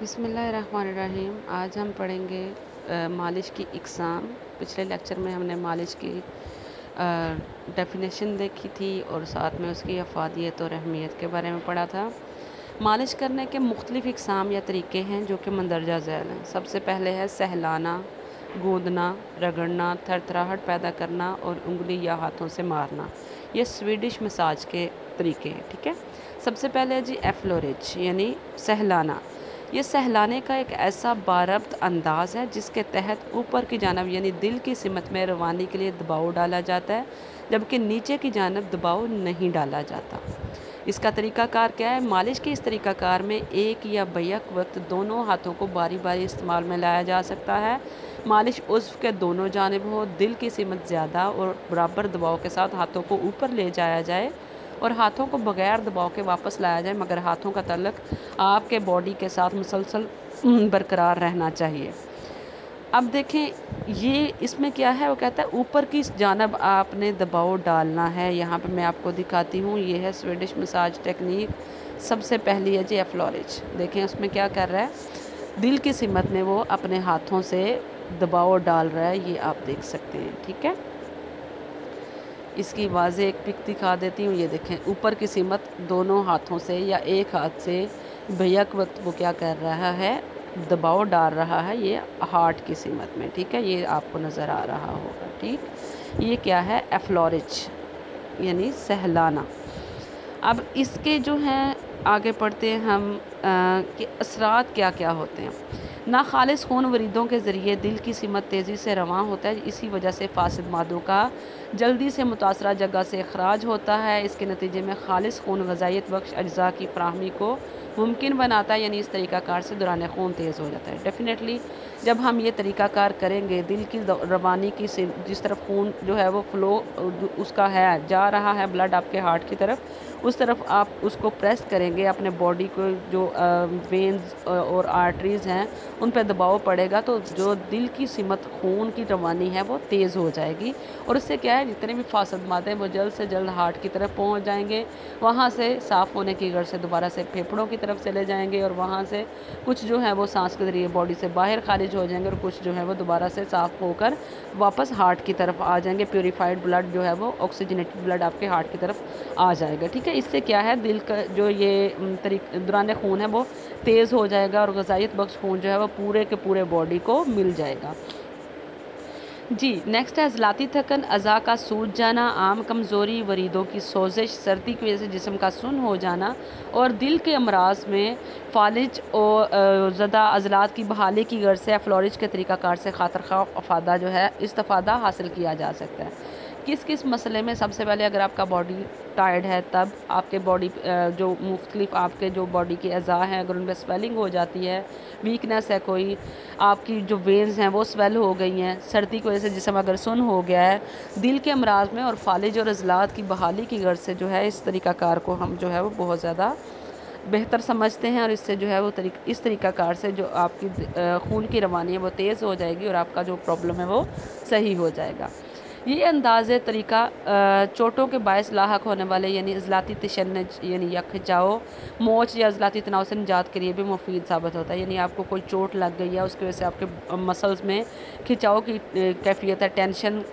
बिस्मिल्लाहिर्रहमानिर्रहीम। आज हम पढ़ेंगे मालिश की इक़साम। पिछले लेक्चर में हमने मालिश की डेफिनेशन देखी थी और साथ में उसकी अफ़ादियत और अहमियत के बारे में पढ़ा था। मालिश करने के मुख्तलिफ़ इक़साम या तरीक़े हैं जो कि मंदरजा ज़ैल हैं। सबसे पहले है सहलाना, गूंदना, रगड़ना, थरथराहट पैदा करना और उंगली या हाथों से मारना। ये स्वीडिश मसाज के तरीके हैं। ठीक है, सबसे पहले है जी एफ्लोरिज यानी सहलाना। ये सहलाने का एक ऐसा बारब्त अंदाज़ है जिसके तहत ऊपर की जानब यानी दिल की सिमत में रवानी के लिए दबाव डाला जाता है, जबकि नीचे की जानब दबाव नहीं डाला जाता। इसका तरीक़ाकार क्या है? मालिश के इस तरीक़ाकार में एक या बैक वक्त दोनों हाथों को बारी बारी इस्तेमाल में लाया जा सकता है। मालिश उज़्व के दोनों जानिब हो, दिल की सिमत ज़्यादा और बराबर दबाव के साथ हाथों को ऊपर ले जाया जाए और हाथों को बग़ैर दबाव के वापस लाया जाए, मगर हाथों का तल्लुक़ आपके बॉडी के साथ मुसलसल बरकरार रहना चाहिए। अब देखें, ये इसमें क्या है, वो कहता है ऊपर की जानब आपने दबाव डालना है। यहाँ पे मैं आपको दिखाती हूँ, ये है स्वीडिश मसाज टेक्निक। सबसे पहली है जी एफ्लोरिज। देखें उसमें क्या कर रहा है, दिल की सिमत में वो अपने हाथों से दबाव डाल रहा है, ये आप देख सकते हैं। ठीक है, इसकी वाज़े एक पिक दिखा देती हूँ। ये देखें, ऊपर की सिमत दोनों हाथों से या एक हाथ से बैक वक्त वो क्या कर रहा है, दबाव डाल रहा है, ये हार्ट की सिमत में। ठीक है, ये आपको नज़र आ रहा होगा। ठीक, ये क्या है, एफ्लोरिज यानी सहलाना। अब इसके जो हैं आगे पढ़ते हैं हम कि असरात क्या क्या होते हैं। नाखालिस खून वरीदों के ज़रिए दिल की सिमत तेज़ी से रवां होता है। इसी वजह से फासिद मादों का जल्दी से मुतासरा जगह से अखराज होता है। इसके नतीजे में खालिस खून ग़ज़ाइयत बख्श अज्ज़ा की फ़राहमी को मुमकिन बनाता है, यानी इस तरीक़ाकार से दौरान खून तेज़ हो जाता है। डेफ़िनेटली जब हम ये तरीक़ाकार करेंगे, दिल की रवानी की से जिस तरफ खून जो है वो फ़्लो उसका है, जा रहा है ब्लड आपके हार्ट की तरफ, उस तरफ आप उसको प्रेस करेंगे, अपने बॉडी को जो वेन्स और आर्टरीज़ हैं उन पे दबाव पड़ेगा, तो जो दिल की सिमत खून की रवानी है वो तेज़ हो जाएगी और इससे क्या है, जितने भी फासद मादे हैं वो जल्द से जल्द हार्ट की तरफ पहुंच जाएंगे। वहाँ से साफ़ होने की गर्ज से दोबारा से फेफड़ों की तरफ चले जाएंगे और वहाँ से कुछ जो है वो सांस के ज़रिए बॉडी से बाहर खारिज हो जाएंगे और कुछ जो है वो दोबारा से साफ़ होकर वापस हार्ट की तरफ आ जाएंगे। प्योरीफाइड ब्लड जो है वो ऑक्सीजनेटेड ब्लड आपके हार्ट की तरफ आ जाएगा। ठीक है, इससे क्या है, दिल का जो ये दौरान खून है वो तेज़ हो जाएगा और ग़ज़ाइयत बख्श खून जो है वो पूरे के पूरे बॉडी को मिल जाएगा। जी, नेक्स्ट है ज़लाती थकन, अज़ा का सूज जाना, आम कमज़ोरी, वरीदों की सोजिश, सर्दी की वजह से जिस्म का सुन्न हो जाना और दिल के अमराज में फालिज और ज़दा अज़लात की बहाली की गर्ज से एफ्लोरिज के तरीक़ाकार से खातर खा अफ़ादा जो है इस्तिफ़ादा हासिल किया जा सकता है। किस किस मसले में, सबसे पहले अगर आपका बॉडी टायर्ड है तब आपके बॉडी जो मुख्तलिफ आपके जो बॉडी के अज़ा हैं अगर उनमें स्वेलिंग हो जाती है, वीकनेस है, कोई आपकी जो वेन्स हैं वो स्वेल हो गई हैं, सर्दी की वजह से जिस्म अगर सुन्न हो गया है, दिल के अमराज में और फालिज और अज़लात की बहाली की गर्ज से जो है इस तरीक़ाकार को हम जो है वो बहुत ज़्यादा बेहतर समझते हैं और इससे जो है वो इस तरीक़ाकार से जो आपकी खून की रवानी है वो तेज़ हो जाएगी और आपका जो प्रॉब्लम है वो सही हो जाएगा। ये अंदाज़ तरीक़ा चोटों के बायस लाहक होने वाले यानी इज़लाती तशन्नुज यानी या खिंचाव, मोच या इज़लाती तनाव से निजात के लिए भी मुफीद साबित होता है। यानी आपको कोई चोट लग गई है, उसकी वजह से आपके मसल्स में खिंचाव की कैफियत है, टेंशन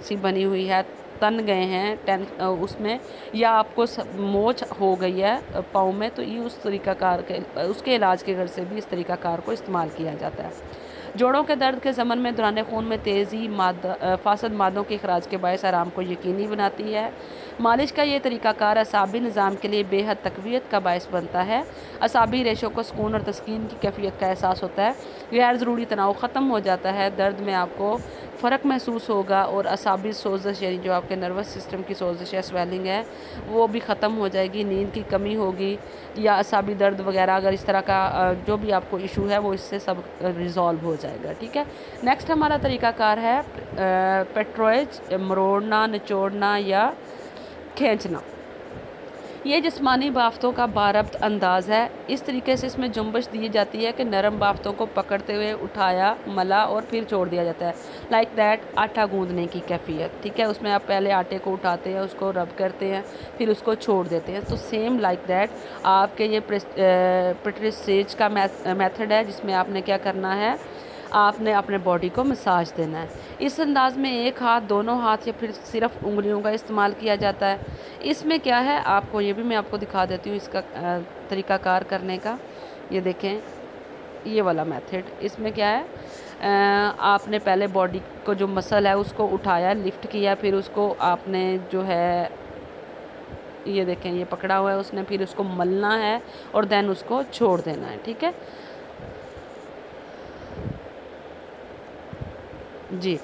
सी बनी हुई है, तन गए हैं उसमें, या आपको मोच हो गई है पाँव में, तो ये उस तरीक़ाकार के उसके इलाज के घर से भी इस तरीक़ाकार को इस्तेमाल किया जाता है। जोड़ों के दर्द के ज़मन में दौरान खून में तेज़ी फासद मादों के अखराज के बायस आराम को यकीनी बनाती है। मालिश का ये तरीक़ाकार असाबी निज़ाम के लिए बेहद तक़वियत का बायस बनता है। असाबी रेशों को सुकून और तस्कीन की कैफियत का एहसास होता है। गैर ज़रूरी तनाव ख़त्म हो जाता है, दर्द में आपको फ़र्क महसूस होगा और असाबी सोजिश यानी जो आपके नर्वस सिस्टम की सोजिश है, स्वेलिंग है, वो भी ख़त्म हो जाएगी। नींद की कमी होगी या असाबी दर्द वगैरह, अगर इस तरह का जो भी आपको इशू है वो इससे सब रिज़ॉल्व हो जाएगा। ठीक है, नेक्स्ट हमारा तरीक़ाकार है पेट्रोइज, मरोड़ना, निचोड़ना या खींचना। ये जिस्मानी बाफ्तों का बारब्त अंदाज़ है। इस तरीके से इसमें जुम्बश दी जाती है कि नरम बाफ्तों को पकड़ते हुए उठाया, मला और फिर छोड़ दिया जाता है। लाइक दैट आटा गूंदने की कैफियत, ठीक है। उसमें आप पहले आटे को उठाते हैं, उसको रब करते हैं, फिर उसको छोड़ देते हैं। तो सेम लाइक दैट आपके ये प्रेटिसेज का मेथड है, जिसमें आपने क्या करना है, आपने अपने बॉडी को मसाज देना है। इस अंदाज़ में एक हाथ, दोनों हाथ या फिर सिर्फ उंगलियों का इस्तेमाल किया जाता है। इसमें क्या है, आपको ये भी मैं आपको दिखा देती हूँ इसका तरीक़ाकार करने का। ये देखें, ये वाला मेथड। इसमें क्या है, आपने पहले बॉडी को जो मसल है उसको उठाया, लिफ्ट किया, फिर उसको आपने जो है, ये देखें, ये पकड़ा हुआ है उसने, फिर उसको मलना है और देन उसको छोड़ देना है, ठीक है जी।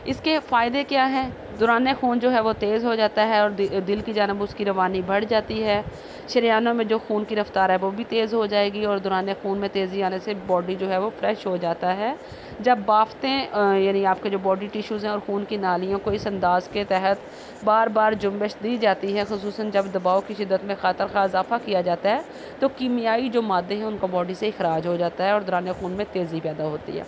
इसके फ़ायदे क्या हैं? दौरान खून जो है वो तेज़ हो जाता है और दिल की जानब उसकी रवानी बढ़ जाती है। शरीयानों में जो खून की रफ़्तार है वो भी तेज़ हो जाएगी और दौरान खून में तेज़ी आने से बॉडी जो है वो फ्रेश हो जाता है। जब बाफ्तें यानी आपके जो बॉडी टिश्यूज़ हैं और खून की नालियों को इस अंदाज़ के तहत बार बार जुम्बश दी जाती है, ख़ुसूसन जब दबाव की शिद्दत में ख़ातर ख़्वाह इज़ाफ़ा किया जाता है, तो कीमियाई जो मादे हैं उनका बॉडी से अखराज हो जाता है और दौरान खून में तेज़ी पैदा होती है।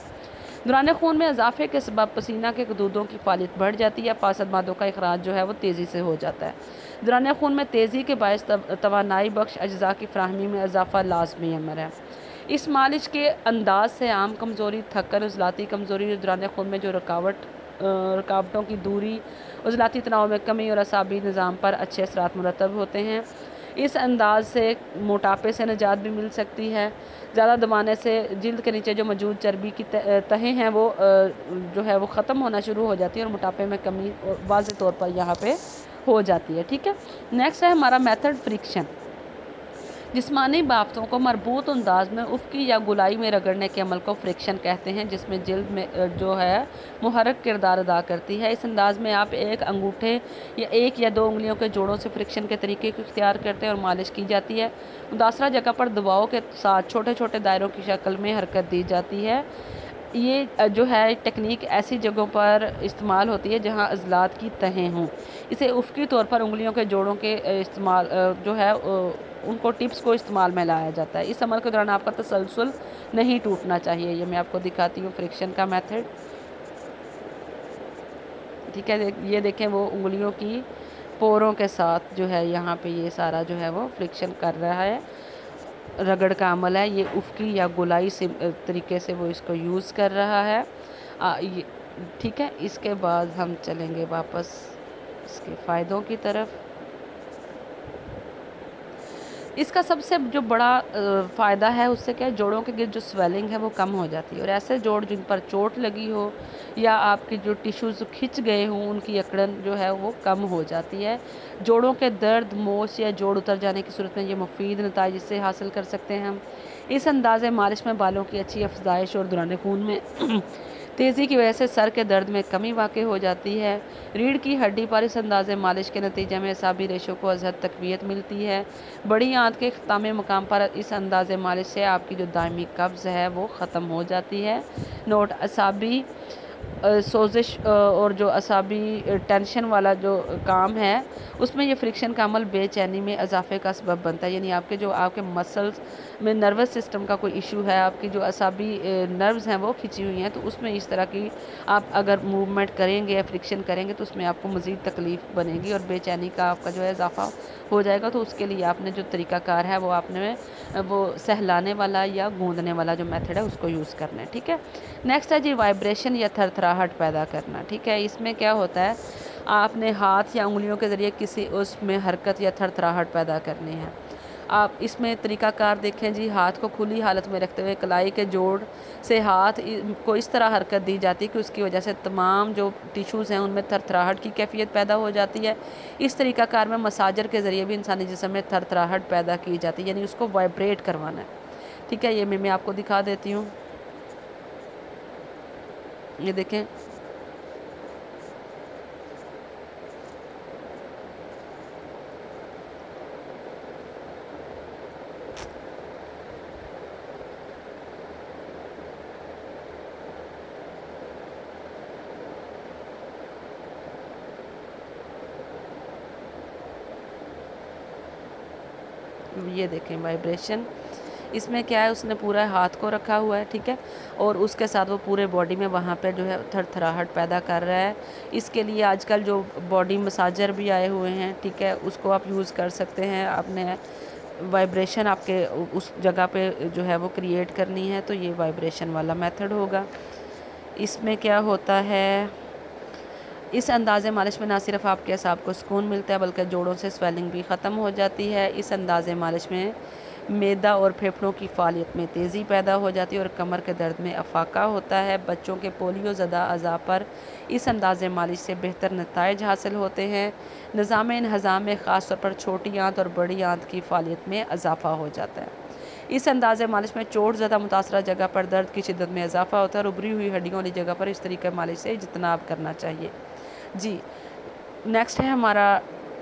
दौरान खून में इजाफे के सबब पसीना के गदूदों की फालियत बढ़ जाती है, फासद मादों का अखराज जो है वो तेज़ी से हो जाता है। दौरान खून में तेज़ी के बायस तवानाई बख्श अज्जा की फ्राहमी में इजाफा लाजमी अमर है। इस मालिश के अंदाज से आम कमज़ोरी, थकन, उज़लाती कमज़ोरी, दौरान खून में जो रुकावटों की दूरी, उज़लाती तनाव में कमी और असाबी निज़ाम पर अच्छे असरात मुरतब होते हैं। इस अंदाज से मोटापे से निजात भी मिल सकती है। ज़्यादा दबाने से जिल्द के नीचे जो मौजूद चर्बी की तहें हैं वो जो है वो ख़त्म होना शुरू हो जाती है और मोटापे में कमी वाज़ेह तौर पर यहाँ पे हो जाती है, ठीक है। नेक्स्ट है हमारा मेथड फ्रिक्शन। जिस्मानी बाफ्तों को मरबूत अंदाज में उफ़की या गुलाई में रगड़ने के अमल को फ्रिक्शन कहते हैं, जिसमें जिल्द में जो है मुहर्रक किरदार अदा करती है। इस अंदाज में आप एक अंगूठे या एक या दो उंगलियों के जोड़ों से फ्रिक्शन के तरीके को इख्तियार करते हैं और मालिश की जाती है। मुतासरा जगह पर दबाव के साथ छोटे छोटे दायरों की शक्ल में हरकत दी जाती है। ये जो है टेक्निक ऐसी जगहों पर इस्तेमाल होती है जहां अज़लात की तहें हों। इसे उफ़की तौर पर उंगलियों के जोड़ों के इस्तेमाल जो है उनको टिप्स को इस्तेमाल में लाया जाता है। इस अमल के दौरान आपका तसलसल नहीं टूटना चाहिए। ये मैं आपको दिखाती हूँ फ्रिक्शन का मेथड, ठीक है। ये देखें, वो उंगलियों की पोरों के साथ जो है यहाँ पे ये सारा जो है वो फ्रिक्शन कर रहा है, रगड़ का अमल है। ये उफ़की या गोलाई से तरीके से वो इसको यूज़ कर रहा है। ये ठीक है। इसके बाद हम चलेंगे वापस इसके फ़ायदों की तरफ। इसका सबसे जो बड़ा फ़ायदा है उससे क्या है, जोड़ों के गिर्द जो स्वेलिंग है वो कम हो जाती है और ऐसे जोड़ जिन पर चोट लगी हो या आपके जो टिश्यूज़ खिंच गए हों उनकी अकड़न जो है वो कम हो जाती है। जोड़ों के दर्द, मोच या जोड़ उतर जाने की सूरत में ये मुफीद नताइज इससे हासिल कर सकते हैं हम। इस अंदाज़े मालिश में बालों की अच्छी अफजाइश और दौरान खून में तेज़ी की वजह से सर के दर्द में कमी वाक़ई हो जाती है। रीढ़ की हड्डी पर इस अंदाज़े मालिश के नतीजे में असाबी रेशों को अज़हद तक़वियत मिलती है। बड़ी आंत के ख़ितामी मकाम पर इस अंदाज़े मालिश से आपकी जो दायमी कब्ज़ है वो ख़त्म हो जाती है। नोट, असाबी सोजिश और जो असाबी टेंशन वाला जो काम है उसमें ये फ्रिक्शन का अमल बेचैनी में इजाफे का सबब बनता है। यानी आपके मसल्स में नर्वस सिस्टम का कोई इशू है, आपकी जो असाबी नर्व्स हैं वो खिंची हुई हैं, तो उसमें इस तरह की आप अगर मूवमेंट करेंगे या फ्रिक्शन करेंगे तो उसमें आपको मज़ीद तकलीफ़ बनेगी और बेचैनी का आपका जो है इजाफा हो जाएगा। तो उसके लिए आपने जो तरीक़ाकार है वो आपने वो सहलाने वाला या गूंदने वाला जो मेथड है उसको यूज़ करना है, ठीक है। नेक्स्ट है जी वाइब्रेशन या थरथराहट पैदा करना, ठीक है। इसमें क्या होता है, आपने हाथ या उंगलियों के ज़रिए किसी उसमें हरकत या थरथराहट पैदा करनी है। आप इसमें तरीक़ाकार देखें जी, हाथ को खुली हालत में रखते हुए कलाई के जोड़ से हाथ को इस तरह हरकत दी जाती है कि उसकी वजह से तमाम जो टिश्यूज़ हैं उनमें थरथराहट की कैफियत पैदा हो जाती है। इस तरीक़ाकार में मसाजर के ज़रिए भी इंसानी जिस्म में थरथराहट पैदा की जाती है, यानी उसको वाइब्रेट करवाना है, ठीक है। ये मैं आपको दिखा देती हूँ। ये देखें, ये देखें वाइब्रेशन। इसमें क्या है, उसने पूरा हाथ को रखा हुआ है, ठीक है, और उसके साथ वो पूरे बॉडी में वहाँ पे जो है थरथराहट पैदा कर रहा है। इसके लिए आजकल जो बॉडी मसाजर भी आए हुए हैं, ठीक है, उसको आप यूज़ कर सकते हैं। आपने वाइब्रेशन आपके उस जगह पे जो है वो क्रिएट करनी है, तो ये वाइब्रेशन वाला मेथड होगा। इसमें क्या होता है, इस अंदाज़े मालिश में ना सिर्फ आपके असाब को सुकून मिलता है बल्कि जोड़ों से स्वेलिंग भी ख़त्म हो जाती है। इस अंदाज़े मालिश में मैदा और फेफड़ों की फ़ालियत में तेज़ी पैदा हो जाती है और कमर के दर्द में अफाका होता है। बच्चों के पोलियो ज़दा अज़ा पर इस अंदाज़े मालिश से बेहतर नताइज हासिल होते हैं। निज़ाम इंहज़ाम में ख़ास तौर पर छोटी आंत और बड़ी आंत की फ़ालियत में इजाफ़ा हो जाता है। इस अंदाज़े मालिश में चोट ज़्यादा मुतासरा जगह पर दर्द की शिद्दत में इजाफ़ा होता है और उभरी हुई हड्डियों वाली जगह पर इस तरीके मालिश से इज्तनाब करना चाहिए। जी, नेक्स्ट है हमारा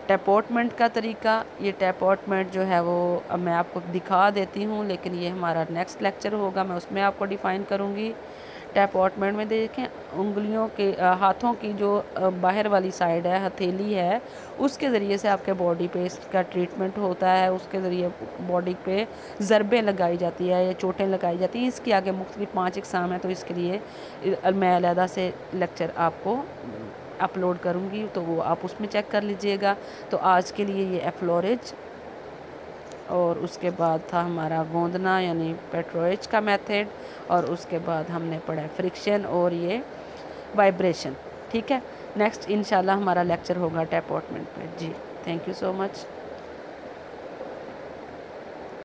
टैपोटमेंट का तरीका। ये टैपोटमेंट जो है वो अब मैं आपको दिखा देती हूँ, लेकिन ये हमारा नेक्स्ट लेक्चर होगा, मैं उसमें आपको डिफ़ाइन करूँगी। टैपोटमेंट में देखें, उंगलियों के हाथों की जो बाहर वाली साइड है, हथेली है, उसके ज़रिए से आपके बॉडी पे इसका ट्रीटमेंट होता है। उसके ज़रिए बॉडी पे ज़रबें लगाई जाती है या चोटें लगाई जाती हैं। इसके आगे मुख्तलिफ 5 इक़साम है, तो इसके लिए मैं अलहदा से लेक्चर आपको अपलोड करूँगी, तो वो आप उसमें चेक कर लीजिएगा। तो आज के लिए ये एफ्लोरेज और उसके बाद था हमारा गोंदना यानी पेट्रोइज का मेथड, और उसके बाद हमने पढ़ा फ्रिक्शन और ये वाइब्रेशन, ठीक है। नेक्स्ट इंशाल्लाह हमारा लेक्चर होगा टैपोटमेंट में। जी, थैंक यू सो मच।